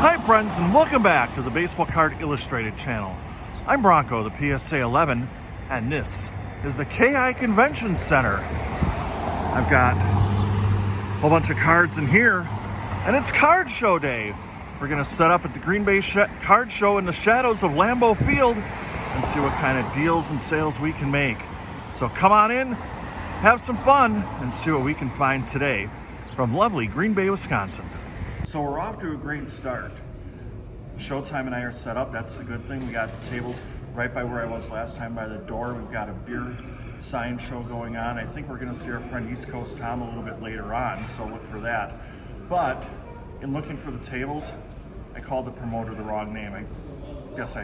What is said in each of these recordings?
Hi friends, and welcome back to the Baseball Card Illustrated channel. I'm Bronko, the PSA 11, and this is the KI Convention Center. I've got a whole bunch of cards in here, and it's card show day. We're gonna set up at the Green Bay card show in the shadows of Lambeau Field and see what kind of deals and sales we can make. So come on in, have some fun, and see what we can find today from lovely Green Bay, Wisconsin. So we're off to a great start. Showtime and I are set up. That's a good thing. We got tables right by where I was last time by the door. We've got a beer sign show going on. I think we're going to see our friend East Coast Tom a little bit later on, so look for that. But in looking for the tables, I called the promoter the wrong name. I guess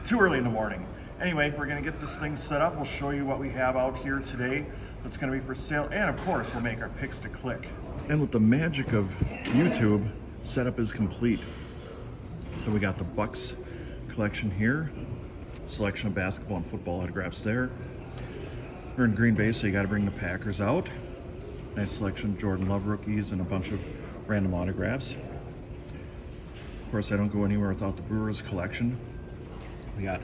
too early in the morning. Anyway, we're going to get this thing set up. We'll show you what we have out here today that's going to be for sale, and of course we'll make our picks to click. And with the magic of YouTube, setup is complete. So we got the Bucks collection here, selection of basketball and football autographs there. We're in Green Bay, so you got to bring the Packers out. Nice selection of Jordan Love rookies and a bunch of random autographs. Of course, I don't go anywhere without the Brewers collection. We got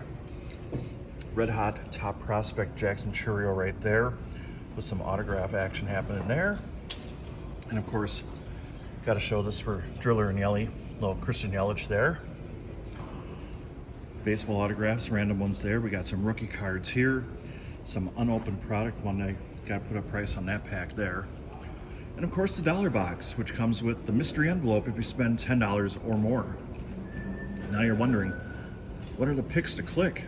red hot top prospect Jackson Churio right there with some autograph action happening there. And of course, got to show this for Driller and Yelly, little Christian Yelich there. Baseball autographs, random ones there. We got some rookie cards here, some unopened product, one I got to put a price on that pack there. And of course the dollar box, which comes with the mystery envelope if you spend $10 or more. Now you're wondering, what are the picks to click?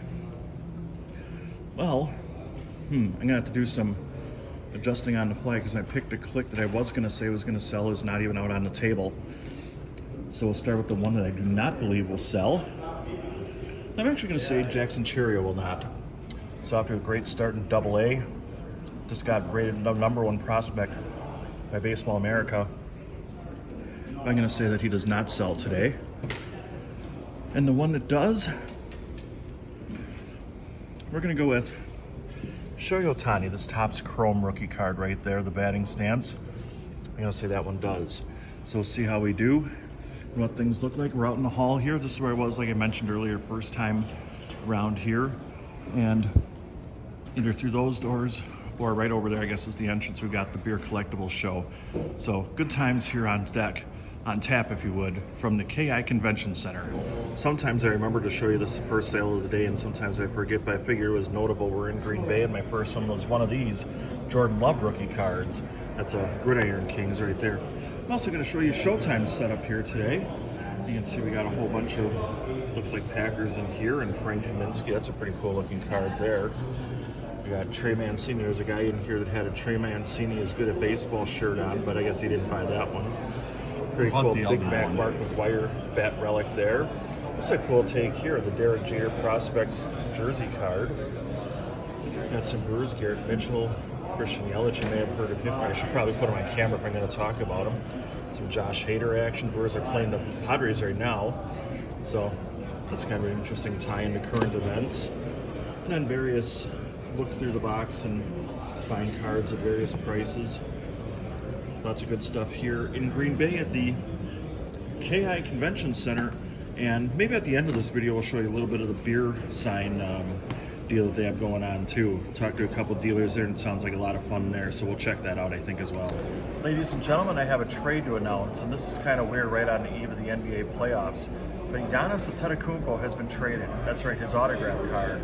Well, I'm gonna have to do some adjusting on the fly because my pick to click that I was gonna say was gonna sell is not even out on the table. So we'll start with the one that I do not believe will sell. I'm actually gonna say Jackson Churio will not. So after a great start in AA, just got rated the #1 prospect by Baseball America. I'm gonna say that he does not sell today. And the one that does, we're gonna go with Shohei Ohtani, this Topps Chrome rookie card right there, the batting stance. I'm gonna say that one does. So we'll see how we do and what things look like. We're out in the hall here. This is where I was, like I mentioned earlier, first time around here. And either through those doors or right over there, I guess, is the entrance. We've got the beer collectibles show. So good times here on deck, on tap, if you would, from the KI Convention Center. Sometimes I remember to show you this first sale of the day, and sometimes I forget, but I figure it was notable. We're in Green Bay, and my first one was one of these Jordan Love rookie cards. That's a Gridiron Kings right there. I'm also going to show you Showtime setup here today. You can see we got a whole bunch of, looks like Packers in here, and Frank Kaminsky. That's a pretty cool looking card there. We got Trey Mancini. There's a guy in here that had a Trey Mancini is good at baseball shirt on, but I guess he didn't buy that one. Pretty cool big back mark with wire bat relic there. This is a cool take here, the Derek Jeter Prospects jersey card. Got some Brewers, Garrett Mitchell, Christian Yelich. You may have heard of him. I should probably put him on camera if I'm going to talk about him. Some Josh Hader action. Brewers are playing the Padres right now, so that's kind of an interesting tie into current events. And then various, look through the box and find cards at various prices. Lots of good stuff here in Green Bay at the KI Convention Center. And maybe at the end of this video, we'll show you a little bit of the beer sign deal that they have going on too. Talked to a couple dealers there, and it sounds like a lot of fun there. So we'll check that out, I think, as well. Ladies and gentlemen, I have a trade to announce, and this is kind of weird right on the eve of the NBA playoffs. But Giannis Antetokounmpo has been traded. That's right, his autograph card,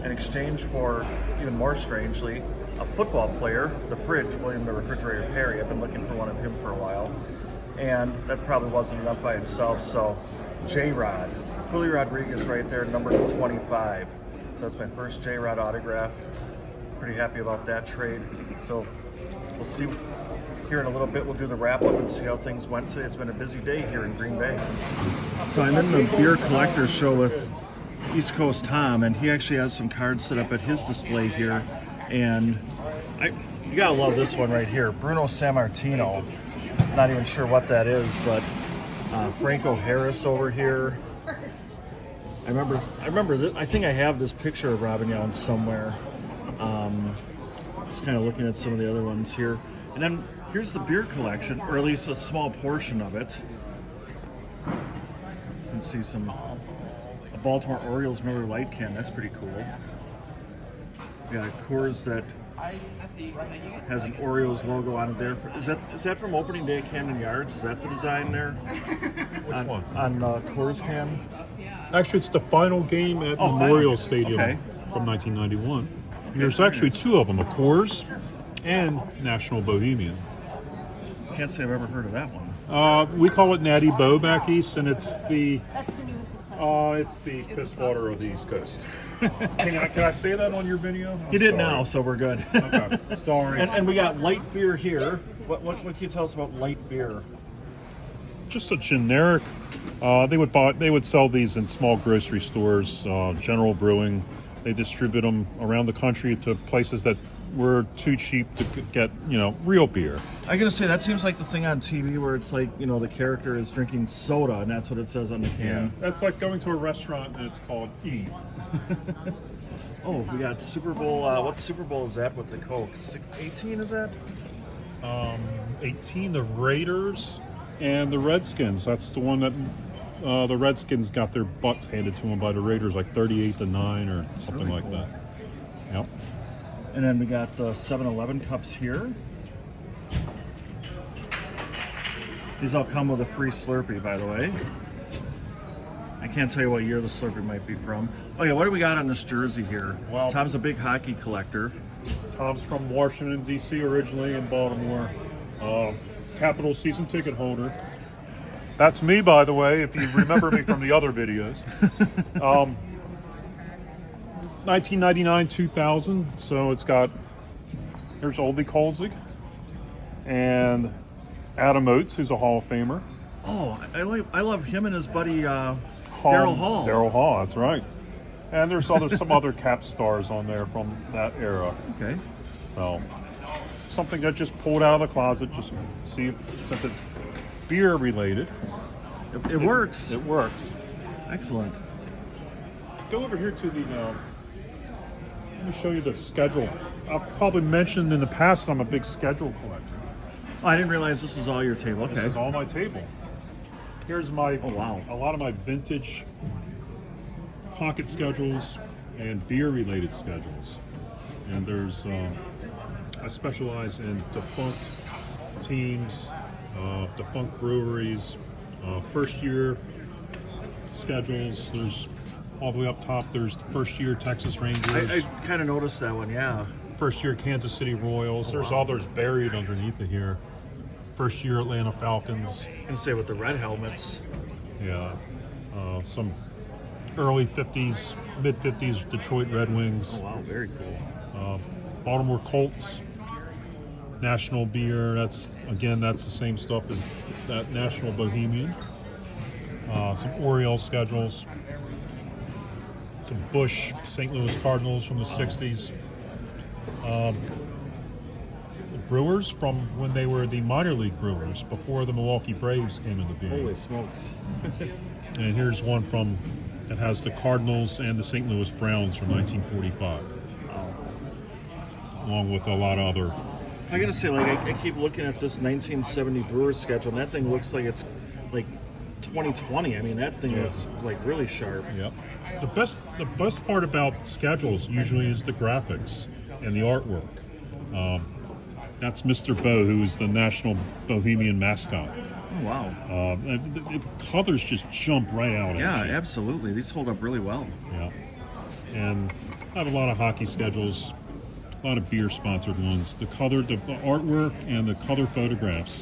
in exchange for, even more strangely, a football player, the Fridge, William the Refrigerator Perry. I've been looking for one of him for a while, and that probably wasn't enough by itself. So J-Rod, Julio Rodriguez right there, number 25. So that's my first J-Rod autograph. Pretty happy about that trade. So we'll see here in a little bit. We'll do the wrap up and see how things went today. It's been a busy day here in Green Bay. So I'm in the beer collectors show with East Coast Tom, and he actually has some cards set up at his display here. And you gotta love this one right here, Bruno Sammartino. Not even sure what that is, but Franco Harris over here. I remember this. I think I have this picture of Robin Yount somewhere. Just kind of looking at some of the other ones here, and then here's the beer collection, or at least a small portion of it. can see a Baltimore Orioles Miller Lite can. That's pretty cool. We got a Coors that has an Orioles logo on it there. Is that from opening day at Camden Yards? Is that the design there? Which one? On Coors can? Actually, it's the final game at Memorial Stadium from 1991. There's actually two of them, a Coors and National Bohemian. Can't say I've ever heard of that one. We call it Natty Bo back east, and it's the That's the newest it's the piss water of the East Coast. Can I say that on your video? You did now, so we're good. Okay, sorry. And we got light beer here. What can you tell us about light beer? Just a generic. They would sell these in small grocery stores, General Brewing. They distribute them around the country to places that were too cheap to get, real beer. I gotta say, that seems like the thing on TV where it's like, the character is drinking soda, and that's what it says on the can. Yeah, that's like going to a restaurant and it's called E. Oh, we got Super Bowl. What Super Bowl is that with the Coke? 18 is that? 18, the Raiders and the Redskins. That's the one that the Redskins got their butts handed to them by the Raiders, like 38-9 or something really like cool. that. Yep. And then we got the 7-Eleven cups here. These all come with a free Slurpee, by the way. I can't tell you what year the Slurpee might be from. Oh yeah, what do we got on this jersey here? Well, Tom's a big hockey collector. Tom's from Washington, D.C. originally, in Baltimore. Capital season ticket holder. That's me, by the way, if you remember me from the other videos. 1999-2000, so it's got, here's Oldie Kolzig and Adam Oates, who's a Hall of Famer. Oh, I love him and his buddy Daryl Hall. Daryl Hall, that's right. And there's some other cap stars on there from that era. Okay. So something I just pulled out of the closet, just see since it's beer related. It works. It works. Excellent. Go over here to the. Let me show you the schedule. I've probably mentioned in the past I'm a big schedule collector. Oh, I didn't realize this was all your table. Okay. This is all my table. Here's my. Oh wow. A lot of my vintage pocket schedules and beer related schedules. And there's. I specialize in defunct teams, defunct breweries, first year schedules. There's all the way up top. There's the first year Texas Rangers. I kind of noticed that one, yeah. First year Kansas City Royals. There's others buried underneath it here. First year Atlanta Falcons. And say with the red helmets. Yeah. Some early 50s, mid 50s Detroit Red Wings. Oh wow, very cool. Baltimore Colts. National beer. That's the same stuff as that National Bohemian. Some Orioles schedules. Some Busch St. Louis Cardinals from the 60s. The Brewers from when they were the minor league Brewers before the Milwaukee Braves came into being. Holy smokes. And here's one that has the Cardinals and the St. Louis Browns from 1945. Wow. Along with a lot of other. I gotta say, I keep looking at this 1970 Brewers schedule, and that thing looks like it's like 2020. I mean, that thing looks like really sharp. Yep. The best part about schedules usually is the graphics and the artwork. That's Mr. Bo, who is the National Bohemian mascot. Oh wow. The colors just jump right out. Yeah, at you. absolutely. These hold up really well. Yeah. And I have a lot of hockey schedules, a lot of beer sponsored ones. The artwork and the color photographs.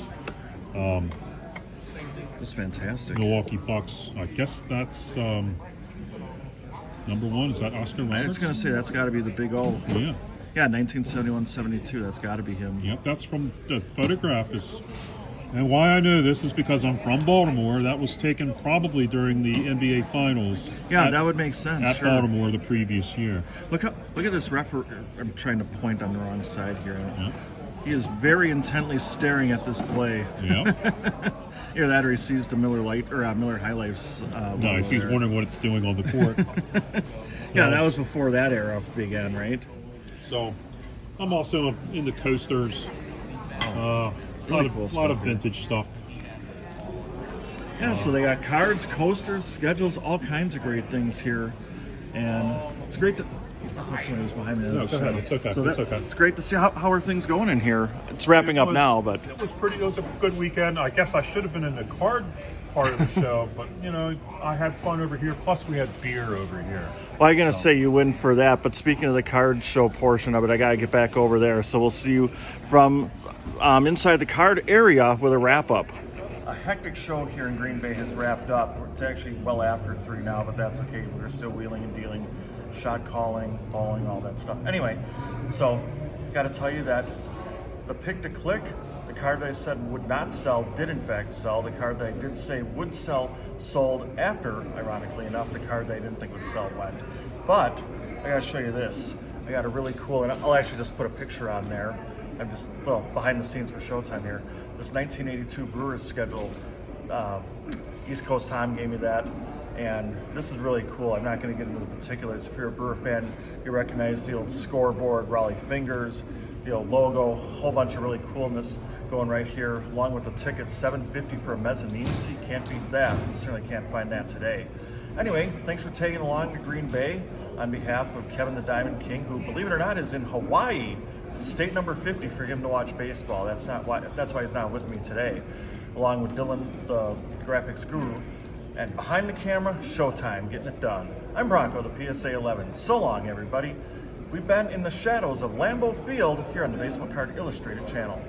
That's fantastic. Milwaukee Bucks. I guess that's number one. Is that Oscar Roberts? I was going to say that's got to be the big O. Yeah. Yeah, 1971-72. That's got to be him. Yep, that's from the photograph is. And why I know this is because I'm from Baltimore. That was taken probably during the NBA Finals. Yeah, that would make sense. At sure. Baltimore the previous year. Look at this referee. I'm trying to point on the wrong side here. Yep. He is very intently staring at this play. Yeah. Either that or he sees the Miller High Life's. Nice. He's wondering what it's doing on the court. Yeah, that was before that era began, right? So, I'm also into coasters. Really cool a lot of stuff, vintage stuff. Yeah, so they got cards, coasters, schedules, all kinds of great things here. And it's great to... I thought somebody was behind me. No, go ahead. It's okay. So It's okay. It's great to see how are things going in here. It's wrapping up now, but... It was a good weekend. I guess I should have been in the card part of the show, but you know, I had fun over here. Plus, we had beer over here. Well, I'm going to say you win for that, but speaking of the card show portion of it, I got to get back over there. So we'll see you from inside the card area with a wrap-up. A hectic show here in Green Bay has wrapped up. It's actually well after 3 now, but that's okay. We're still wheeling and dealing, shot calling, bowling, all that stuff. Anyway, so got to tell you that the pick-to-click, the card that I said would not sell did in fact sell. The card that I did say would sell sold after, ironically enough, the card that I didn't think would sell went. But I gotta show you this. I got a really cool, and I'll actually just put a picture on there. I'm just, well, behind the scenes for Showtime here. This 1982 Brewers schedule, East Coast Tom gave me that. And this is really cool. I'm not going to get into the particulars. If you're a Brewer fan, you recognize the old scoreboard, Raleigh Fingers, the old logo, a whole bunch of really coolness going right here, along with the ticket, $7.50 for a mezzanine seat. Can't beat that. You certainly can't find that today. Anyway, thanks for tagging along to Green Bay on behalf of Kevin the Diamond King, who, believe it or not, is in Hawaii. State number 50 for him to watch baseball. That's why he's not with me today. Along with Dylan, the graphics guru. And behind the camera, Showtime, getting it done. I'm Bronko, the PSA 11. So long, everybody. We've been in the shadows of Lambeau Field here on the Baseball Card Illustrated channel.